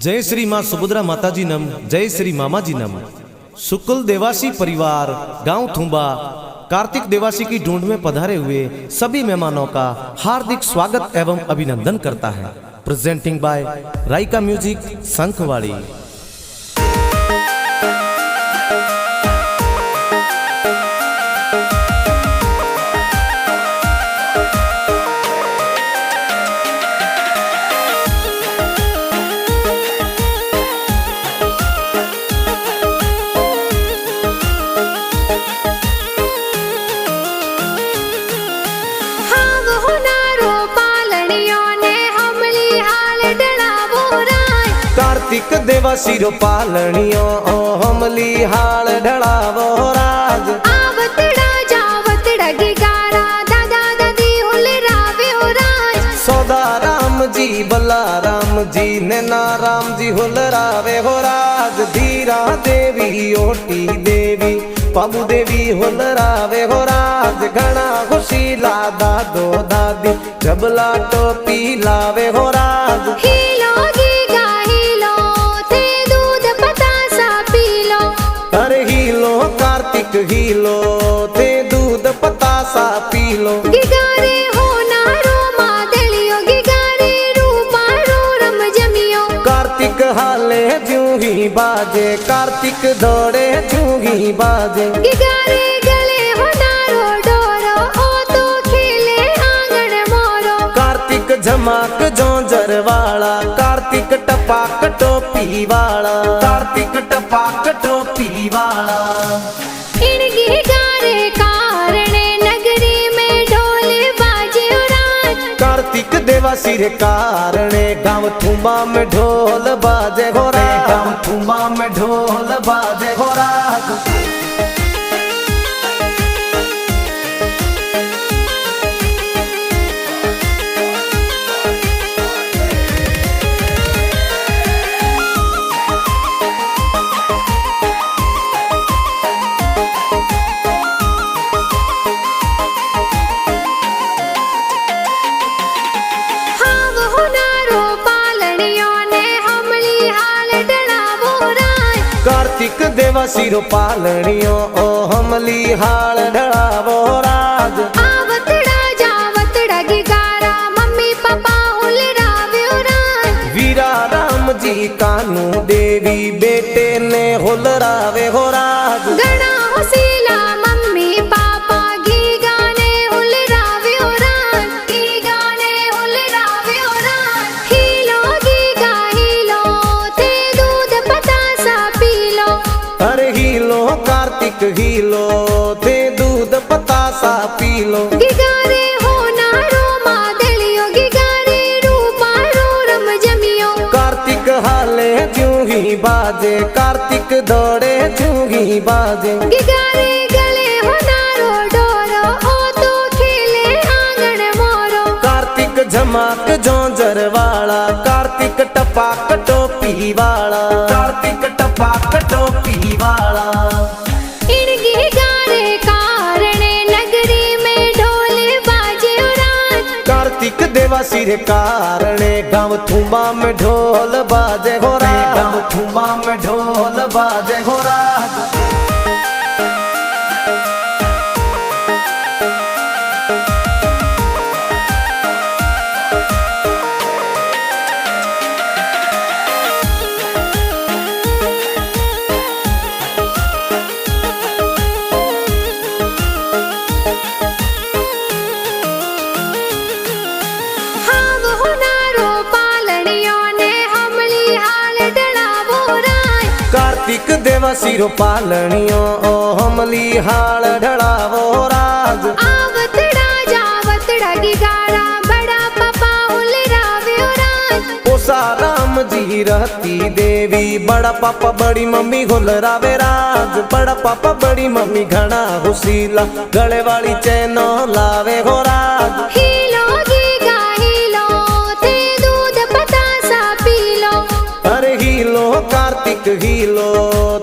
जय श्री माँ सुभद्रा माताजी नम, जय श्री मामा जी नम। शुक्ल देवासी परिवार गांव थुंबा कार्तिक देवासी की ढूंढ में पधारे हुए सभी मेहमानों का हार्दिक स्वागत एवं अभिनंदन करता है। Presenting by Raika music Shankhwadi. Kartik Devasi रो पालनियो हमली हाल ढड़ावो राज। आवतड़ा जावतड़ा गिगारा दादा दादी हुले रावे हो राज। सौदा राम जी बल्ला राम जी नैना राम जी हुल रावे हो राज। धीरा देवी ओटी देवी पाबू देवी हुल रावे हो राज। घना खुशीला दादो दादी जबला टोपी लावे हो राज। हीलो गीगा हीलो थे दूध पतासा पीलो। अरे हीलो कार्तिक हीलो थे दूध पतासा पीलो। गिगारे हो नारो मादलियो गिगारे रूपा रो रम जमियो। कार्तिक हाले जूही बाजे कार्तिक दौड़े जूही बाजे। गिगारे गले हो नारो डोरो ओ तो खेले आंगन मोरो। कार्तिक झमाक जोंजर वाला कार्तिक टपाक टोपी वाला। कार्तिक टपाक टोपी वाला। इन गिगारे कारणे नगरी में ढोल बाजे राज। कार्तिक देवासी रे कारणे गाँव थुम्बा में ढोल बाजे हो राज। गाँव थुम्बा में ढोल बाजे हो राज। कार्तिक देवासी रो पालनियो हमली हाल ढड़ावो राज। आवतड़ा जावतड़ा गिगारा मम्मी पापा हुल रावे हो राज। वीरा राम जी कानू देवी बेटे ने हुल रावे हो राज। गणा हुसीला मम्मी पापा गीगा ने हुल रावे हो राज। गीगा ने हुल रावे हो राज। हीलो गीगा हीलो थे दूध पतासा पीलो। अरे हीलो कार्तिक हीलो थे दूध पतासा पीलो। गिगारे हो नारो मादलियो गिगारे रूपा रो रम जमियो। कार्तिक हाले जूही बाजे कार्तिक दौड़े जूही बाजे। गिगारे गले हो नारो डोरो ओ तो खेले आंगन मोरो। कार्तिक झमाक जोंजर वाला कार्तिक टपाक टोपी वाला। कार्तिक टपाक टोपी वाला। इन गिगारे कारणे नगरी में ढोल बाजे राज। कार्तिक देवासी रे कारणे गाँव थुम्बा में ढोल बाजे हो राज। गाँव थुम्बा में ढोल बाजे हो राज। कार्तिक देवासी रो पालनियो हमली हाल ढड़ावो राज। आवतड़ा जावतड़ा गिगारा बड़ा पापा हुल रावे हो राज। ओसा राम जी रहती देवी बड़ा पापा बड़ी मम्मी हुल रावे राज। बड़ा पापा बड़ी मम्मी घना हुसीला गले वाली चैनो लावे हो राज। हीलो गीगा हीलो थे दूध पतासा पीलो। अरे हीलो कार्तिक हीलो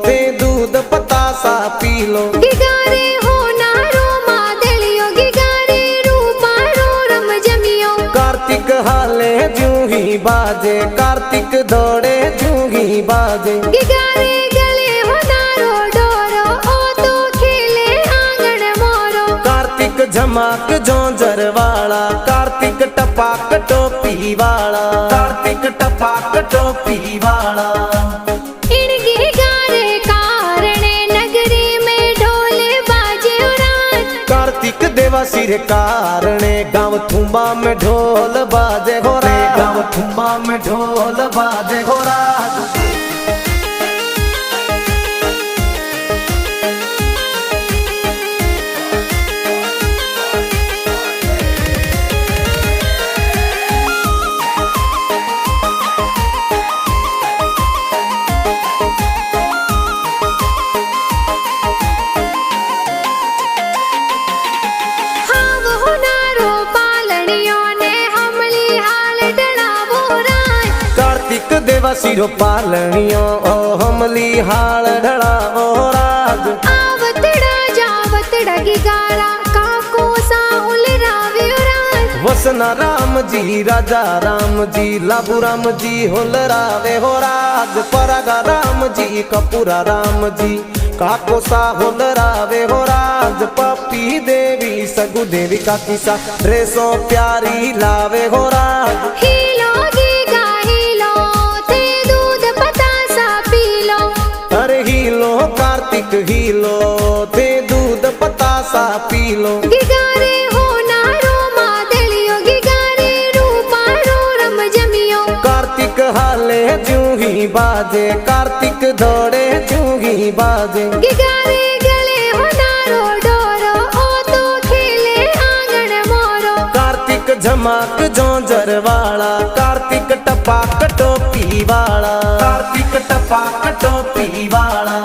थे दूध पतासा पीलो। गिगारे हो नारो मादलियो गिगारे रूपा रो रम जमियो। कार्तिक हाले जूही बाजे कार्तिक दौड़े जू जूही बाजे। गिगारे गले होनारो डोरो ओ तो खेले आंगन मोरो। कार्तिक झमाक जोंजर वाला, कार्तिक टपाक टोपी वाला, कार्तिक टपाक टोपी वाला। इन गिगारे कारणे नगरी में ढोल बाजे उरान। कार्तिक देवा सिर कारणे गाँव थुम्बा में ढोल बाजे घोरा, गाँव थुम्बा में ढोल बाजे घोरा। हाव होनारो पालनियों ने हमली हाल डळावो राय। कार्तिक देवा सिरो पालनियो ओ हमली हाल ढळावो राज। आवतड़ा जावतड़ा गिगारा काको साहुल रावे उरान। वसना राम जी राजा राम जी लाभू राम जी होलरावे हो राज। परागा राम जी कपूरा राम जी काको सा होलरावे हो राज। पपी देवी सगु देवी काकी सा ड्रेसों प्यारी लावे हो राज। हीलो गीगा हीलो ते दूध पतासा पीलो। अरे हीलो कार्तिक हीलो ते दूध पतासा पीलो। गिगारे होनारो मादलियो गिगारे रूपारो रम जमियो। कार्तिक हाले जूही बाजे, कार्तिक दौड़े जूही बाजे। गिगारे गले होनारो डोरो ओ तो खेले आंगन मोरो। कार्तिक झमाक जोंजर वाला, कार्तिक टपाक टोपी वाला, कार्तिक टपाक टोपी वाला।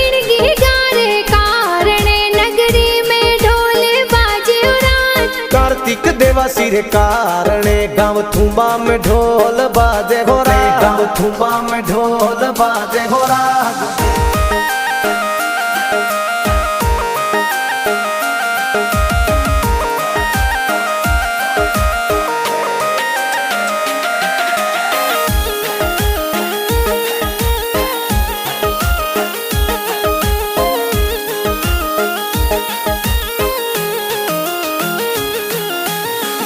इन गिगारे कारणे नगरी में ढोल बाजे उरान। कार्तिक देवा सिर कारणे गाँव थुम्बा में ढोल बाजे घोरा, गाँव थुम्बा में ढोल बाजे घोरा।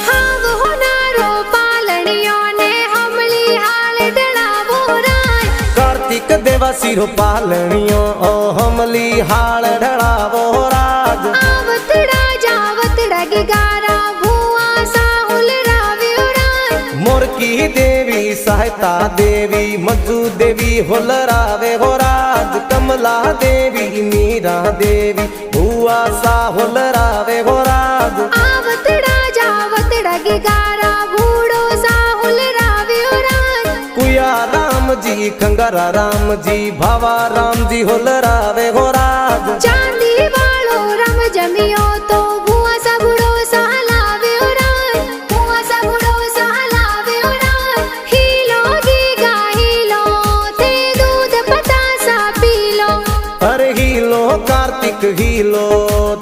हाव होनारो पालनियों ने हमली हाल डळावो राय। कार्तिक देवा सिरो पालनियो ओ हमली हाल ढळावो राज। आवतड़ा जावतड़ा गिगारा भुआ साहुल रावे उरान। मोरकी देवी सहायता देवी मज्जू देवी होलरावे हो राज। कमला देवी मीरा देवी भुआ सा होलरावे हो राज। आवतड़ा जावतड़ा गिगारा भूड़ो साहुल रावे उरान। कुया राम जी खंगारा राम जी भावा राम जी होलरावे हो राज। चांदी वालो रम जमियो तो भुआ सा बुड़ो सहलावे उरान। भुआ सा बुड़ो सहलावे उरान। हीलो गीगा हीलो ते दूध पतासा पीलो। अरे हीलो कार्तिक हीलो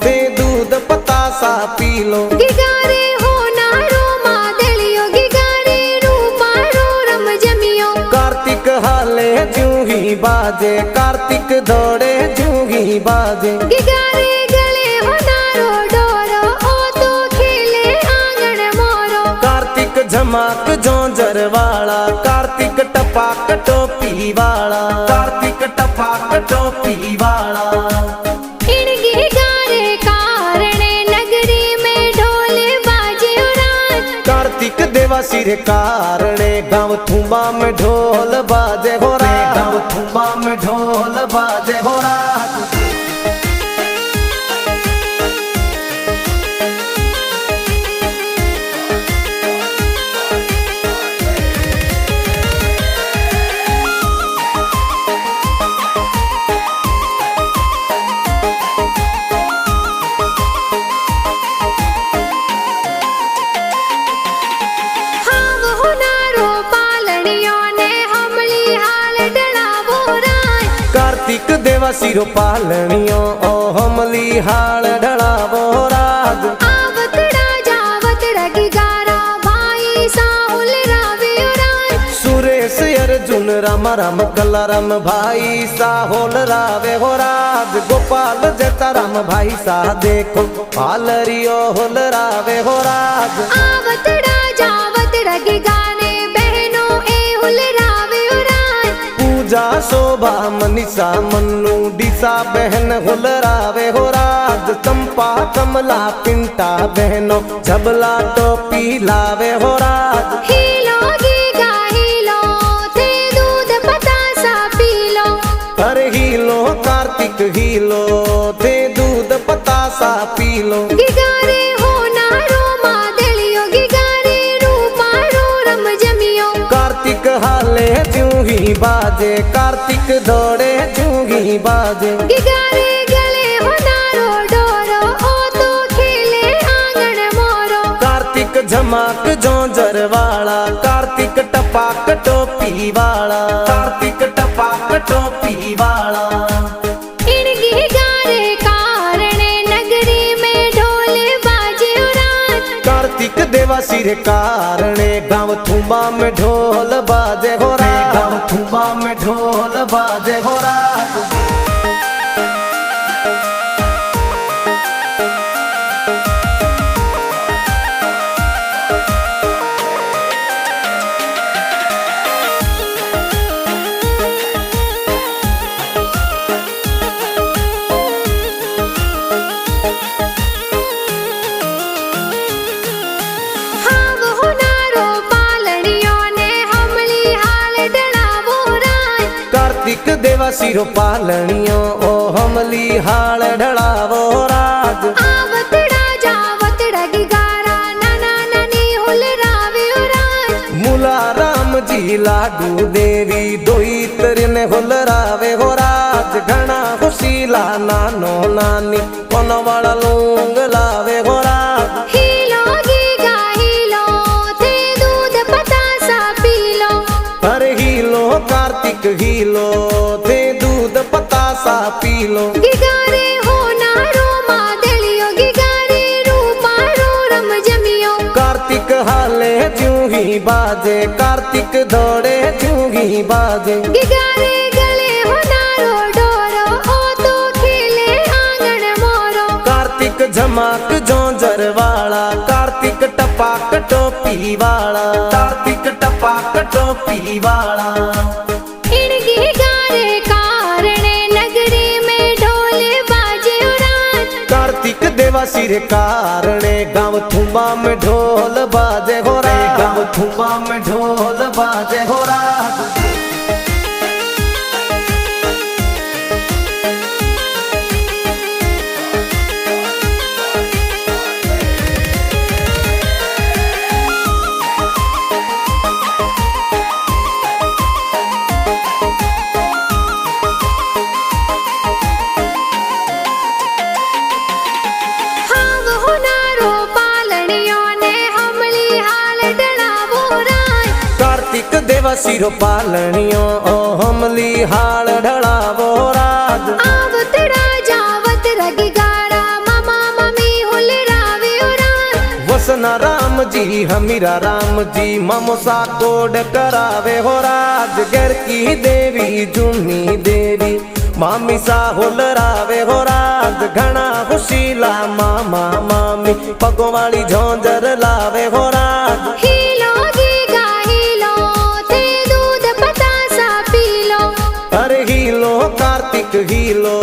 ते दूध पतासा पीलो। गिगारे होनारो मादलियो गिगारे रूपारो रम जमियो। कार्तिक हाले जूही बाजे, कार्तिक दौड़े जूही बाजे। गिगारे गले होनारो डोरो ओ तो खेले आंगन मोरो। कार्तिक झमाक जोंजर वाला, कार्तिक टपाक टोपी वाला, कार्तिक टपाक टोपी वाला। इन गिगारे कारणे नगरी में ढोल बाजे उरान। कार्तिक देवा सिर कारणे गाँव थुम्बा में ढोल बाजे घोरा, गाँव थुम्बा में ढोल बाजे घोरा। कार्तिक देवा सिरो पालनियो ओ हमली हाल ढळावो राज। आवतड़ा जावतड़ा गिगारा भाई साहुल रावे उरान। सुरेश अर्जुन सुन राम राम कला राम भाई सा होल रावे हो राज गोपाल जता राम भाई सा देखो पालरियो होल रावे हो राज आवतड़ा जावतड़ा के गाने बहनों ए हुल रावे हो राज पूजा शोभा मनीषा मन्नू डिसा बहन होल रावे हो राज चंपा कमला पिंटा बहनों झबला टोपी लावे हो राज हीलो गीगा हीलो थे दूध पतासा पी लो अरे हीलो कार्तिक हीलो थे दूध पतासा पी लो गिगारे हो नारो मादलियो गिगारे रूपारो रम जमियो कार्तिक हाले जूही बाजे कार्तिक दौड़े जूही बाजे गिगारे गले हो नारो डोरो ओ तो खेले आंगन मोरो कार्तिक झमाक जोंजर वाला कार्तिक टपाक टोपी वाला कार्तिक टपाक टोपी वाला इन गिगारे कारणे नगरी में ढोल बाजे उरात कार्तिक देवा सिर कारणे गाँव थुम्बा में ढोल बाजे हो रहा गाँव थुम्बा में ढोल बाजे हो रहा हाव हो नारो पालड़ियों ने हमली हाल डलावो रात कार्तिक देवा सिरो पालनियो ओ हमली हाल ढड़ावो राज आवतड़ा जावतड़ा गिगारा नाना नानी हुल रावे उरात मुला राम जी लाडू देवी दोई तरिन होल रावे हो राज घना खुशीला नानो नानी कोन वाला लूंग लावे हो राज हीलो गीगा हीलो थे दूध पतासा पी लो अरे हीलो कार्तिक हीलो थे दूध पतासा पी लो गिगारे हो नारो मादलियो गिगारे रूपारो रम जमियो कार्तिक हाले जूही बाजे कार्तिक दौड़े जूही बाजे गिगारे गले हो नारो डोरो ओ तो खेले आंगन मोरो कार्तिक झमाक जोंजर वाला कार्तिक टपाक टोपी वाला कार्तिक टपाक टोपी वाला इन गिगारे कारणे नगरी में ढोल बाजे उरात कार्तिक देवा सिर कारणे गाँव थुम्बा में ढोल बाजे हो रहा गाँव थुम्बा में ढोल बाजे हो रहा हाव हो नारो पालड़ियों ने हमली हाल डलावो रात कार्तिक देवा सिरो पालनियो ओ हमली हाल ढड़ावो राज आवतड़ा जावतड़ा गिगारा मामा मम्मी हुल रावे उरात वसना राम जी हमीरा राम जी ममसा कोड करावे हो राज घर की देवी जुनी देवी मामी सा होल रावे हो राज घना खुशीला मामा मामी पगों वाली झोंझर लावे हो राज हीलो गीगा हीलो थे दूध पतासा पी लो अरे हीलो कार्तिक हीलो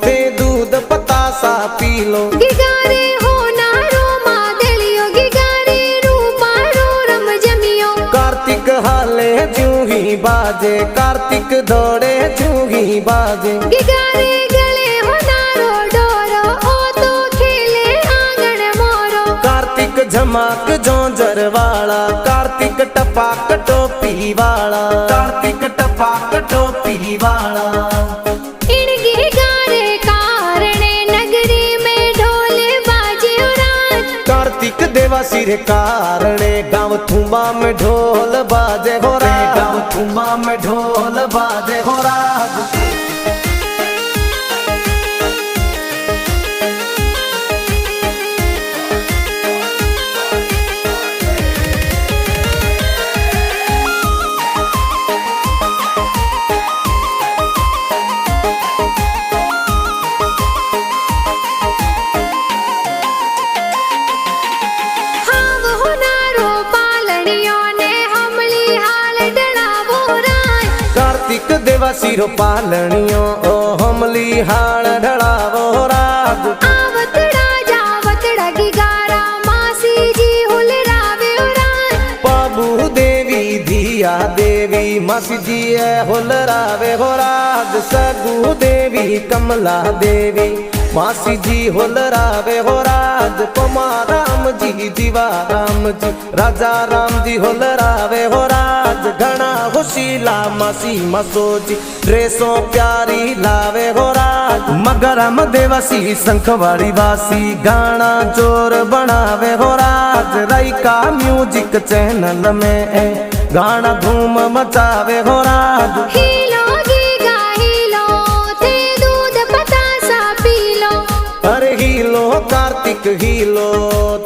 थे दूध पतासा पी लो गिगारे हो नारो मादलियो गिगारे रूपारो रम जमियो कार्तिक हाले जूही बाजे कार्तिक दौड़े जूही बाजे गिगारे गले हो नारो डोरो ओ तो खेले आंगन मोरो कार्तिक झमाक जोंजर वाला कार्तिक टपाक टोपी वाला कार्तिक टपाक टोपी वाला इन गिगारे कारणे नगरी में ढोल बाजे उरात कार्तिक देवा सिर कारणे गाँव थुम्बा में ढोल बाजे हो रहा गाँव थुम्बा में ढोल बाजे हो रहा देवासी रो पालणियो ओ हमली हाल ढळावो राग आवतड़ा जावतड़ा गिगारा मासी जी हुलरावे रान पाबू देवी धिया देवी मासी जी हुलरावे हो राग सगू देवी कमला देवी मासी जी हुलरावे हो राज पमा राम जी जीवा राम जी राजा राम जी हुलरावे हो राज घना खुशीला मासी मसोजी ड्रेसों प्यारी लावे हो राज मगरम देवासी शंखवाड़ी वासी गाना जोर बनावे हो राज राइका म्यूजिक चैनल में गाना धूम मचावे हो राज हीलो गीगा हीलो ते दूध पतासा पी लो अरे हीलो कार्तिक हीलो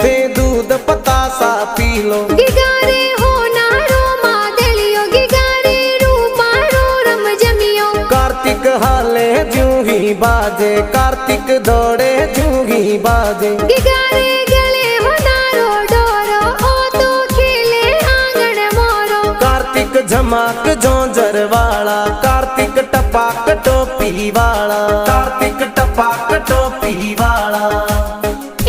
थे दूध पतासा पी लो गिगारे हो नारो मादलियो गिगारे रूपा रो रम जमियो कार्तिक हाले जूं ही बाजे कार्तिक दौड़े जूं ही बाजे गिगारे गले हो नारो डोरो ओ तो खेले आंगन मोरो कार्तिक झमाक जोंजर वाला कार्तिक टपाक टोपी वाला कार्तिक टपाक टोपी वाला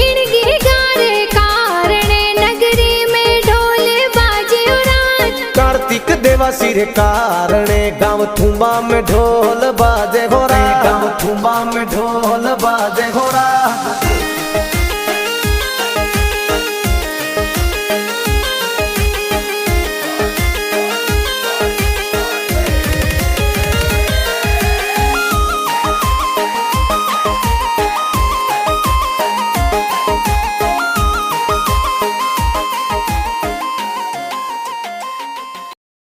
इन गिगारे कारणे नगरी में ढोल बाजे उरान कार्तिक देवासी रे कारणे गाँव थुम्बा में ढोल बाजे हो रहा गाँव थुम्बा में ढोल बाजे हो रहा